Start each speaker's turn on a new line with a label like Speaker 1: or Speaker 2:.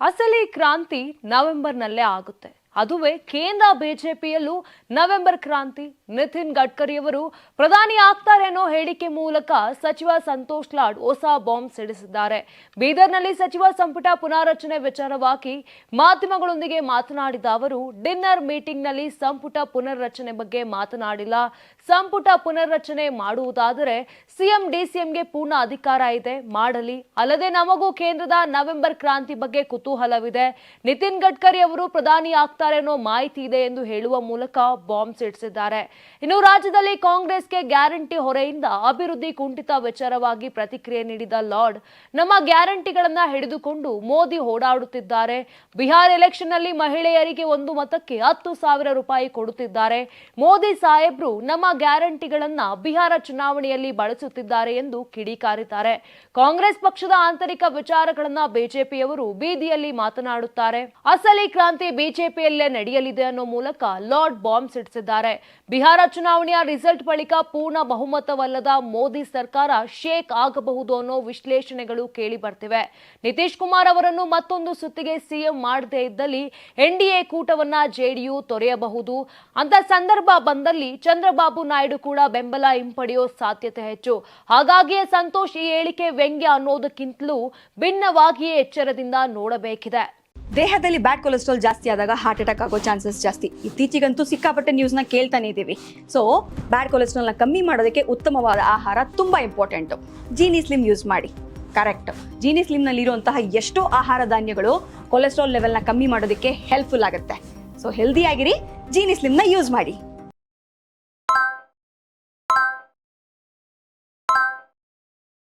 Speaker 1: ಅಸಲಿ ಕ್ರಾಂತಿ ನವೆಂಬರ್ನಲ್ಲೇ ಆಗುತ್ತೆ. ಅದುವೇ ಕೇಂದ್ರ ಬಿಜೆಪಿಯಲ್ಲೂ ನವೆಂಬರ್ ಕ್ರಾಂತಿ. ನಿತಿನ್ ಗಡ್ಕರಿಯವರು ಪ್ರಧಾನಿ ಆಗ್ತಾರೆ ಅನ್ನೋ ಹೇಳಿಕೆ ಮೂಲಕ ಸಚಿವ ಸಂತೋಷ್ ಲಾಡ್ ಹೊಸ ಬಾಂಬ್ ಸಿಡಿಸಿದ್ದಾರೆ. ಬೀದರ್ನಲ್ಲಿ ಸಚಿವ ಸಂಪುಟ ಪುನಾರಚನೆ ವಿಚಾರವಾಗಿ ಮಾಧ್ಯಮಗಳೊಂದಿಗೆ ಮಾತನಾಡಿದ ಅವರು, ಡಿನ್ನರ್ ಮೀಟಿಂಗ್ನಲ್ಲಿ ಸಂಪುಟ ಪುನರ್ರಚನೆ ಬಗ್ಗೆ ಮಾತನಾಡಿಲ್ಲ. ಸಂಪುಟ ಪುನರ್ರಚನೆ ಮಾಡುವುದಾದರೆ ಸಿಎಂ ಡಿಸಿಎಂಗೆ ಪೂರ್ಣ ಅಧಿಕಾರ ಇದೆ, ಮಾಡಲಿ. ಅಲ್ಲದೆ ನಮಗೂ ಕೇಂದ್ರದ ನವೆಂಬರ್ ಕ್ರಾಂತಿ ಬಗ್ಗೆ ಕುತೂಹಲವಿದೆ. ನಿತಿನ್ ಗಡ್ಕರಿ ಅವರು ಪ್ರಧಾನಿ ಆಗ್ತಾರೆ ಅನ್ನೋ ಮಾಹಿತಿ ಇದೆ ಎಂದು ಹೇಳುವ ಮೂಲಕ ಬಾಂಬ್ ಸಿಡಿಸಿದ್ದಾರೆ. ಇನ್ನು ರಾಜ್ಯದಲ್ಲಿ ಕಾಂಗ್ರೆಸ್ಗೆ ಗ್ಯಾರಂಟಿ ಹೊರೆಯಿಂದ ಅಭಿವೃದ್ಧಿ ಕುಂಠಿತ ವಿಚಾರವಾಗಿ ಪ್ರತಿಕ್ರಿಯೆ ನೀಡಿದ ಲಾರ್ಡ್, ನಮ್ಮ ಗ್ಯಾರಂಟಿಗಳನ್ನ ಹಿಡಿದುಕೊಂಡು ಮೋದಿ ಓಡಾಡುತ್ತಿದ್ದಾರೆ. ಬಿಹಾರ್ ಎಲೆಕ್ಷನ್ ನಲ್ಲಿ ಮಹಿಳೆಯರಿಗೆ ಒಂದು ಮತಕ್ಕೆ 10,000 ರೂಪಾಯಿ ಕೊಡುತ್ತಿದ್ದಾರೆ. ಮೋದಿ ಸಾಹೇಬ್ರು ನಮ್ಮ ಗ್ಯಾರಂಟಿಗಳನ್ನ ಬಿಹಾರ ಚುನಾವಣೆಯಲ್ಲಿ ಬಳಸುತ್ತಿದ್ದಾರೆ ಎಂದು ಕಿಡಿಕಾರಿದ್ದಾರೆ. ಕಾಂಗ್ರೆಸ್ ಪಕ್ಷದ ಆಂತರಿಕ ವಿಚಾರಗಳನ್ನ ಬಿಜೆಪಿಯವರು ಬೀದಿಯಲ್ಲಿ ಮಾತನಾಡುತ್ತಾರೆ. ಅಸಲಿ ಕ್ರಾಂತಿ ಬಿಜೆಪಿಯಲ್ಲೇ ನಡೆಯಲಿದೆ ಅನ್ನೋ ಮೂಲಕ ಲಾರ್ಡ್ ಬಾಂಬ್ ಸಿಡಿಸಿದ್ದಾರೆ. ಬಿಹಾರ ಚುನಾವಣೆಯ ರಿಸಲ್ಟ್ ಬಳಿಕ ಪೂರ್ಣ ಬಹುಮತವಲ್ಲದ ಮೋದಿ ಸರ್ಕಾರ ಶೇಕ್ ಆಗಬಹುದು ಅನ್ನೋ ವಿಶ್ಲೇಷಣೆಗಳು ಕೇಳಿ ಬರ್ತಿವೆ. ನಿತೀಶ್ ಕುಮಾರ್ ಅವರನ್ನು ಮತ್ತೊಂದು ಸುತ್ತಿಗೆ ಸಿಎಂ ಮಾಡದೇ ಇದ್ದಲ್ಲಿ ಎನ್ಡಿಎ ಕೂಟವನ್ನ ಜೆಡಿಯು ತೊರೆಯಬಹುದು. ಅಂತ ಸಂದರ್ಭ ಬಂದಲ್ಲಿ ಚಂದ್ರಬಾಬು ನಾಯ್ಡು ಕೂಡ ಬೆಂಬಲ ಹಿಂಪಡೆಯೋ ಸಾಧ್ಯತೆ ಹೆಚ್ಚು. ಹಾಗಾಗಿಯೇ ಸಂತೋಷ್ ಈ ಹೇಳಿಕೆ ವ್ಯಂಗ್ಯ ಅನ್ನೋದಕ್ಕಿಂತಲೂ ಭಿನ್ನವಾಗಿಯೇ ಎಚ್ಚರದಿಂದ ನೋಡಬೇಕಿದೆ.
Speaker 2: ದೇಹದಲ್ಲಿ ಬ್ಯಾಡ್ ಕೊಲೆಸ್ಟ್ರಾಲ್ ಜಾಸ್ತಿ ಆದಾಗ ಹಾರ್ಟ್ ಅಟ್ಯಾಕ್ ಆಗೋ ಚಾನ್ಸಸ್ ಜಾಸ್ತಿ. ಇತ್ತೀಚೆಗಂತೂ ಸಿಕ್ಕಾಪಟ್ಟೆ ನ್ಯೂಸ್ನ ಕೇಳ್ತಾನೆ ಇದ್ದೀವಿ. ಸೊ ಬ್ಯಾಡ್ ಕೊಲೆಸ್ಟ್ರಾಲ್ನ ಕಮ್ಮಿ ಮಾಡೋದಕ್ಕೆ ಉತ್ತಮವಾದ ಆಹಾರ ತುಂಬ ಇಂಪಾರ್ಟೆಂಟು. ಜೀನಿ ಸ್ಲಿಮ್ ಯೂಸ್ ಮಾಡಿ. ಕರೆಕ್ಟ್, ಜೀನಿ ಸ್ಲಿಮ್ನಲ್ಲಿರುವಂತಹ ಎಷ್ಟೋ ಆಹಾರ ಧಾನ್ಯಗಳು ಕೊಲೆಸ್ಟ್ರಾಲ್ ಲೆವೆಲ್ನ ಕಮ್ಮಿ ಮಾಡೋದಕ್ಕೆ ಹೆಲ್ಪ್ಫುಲ್ ಆಗುತ್ತೆ. ಸೊ ಹೆಲ್ದಿ ಆಗಿರಿ, ಜೀನಿ ಸ್ಲಿಮ್ನ ಯೂಸ್ ಮಾಡಿ.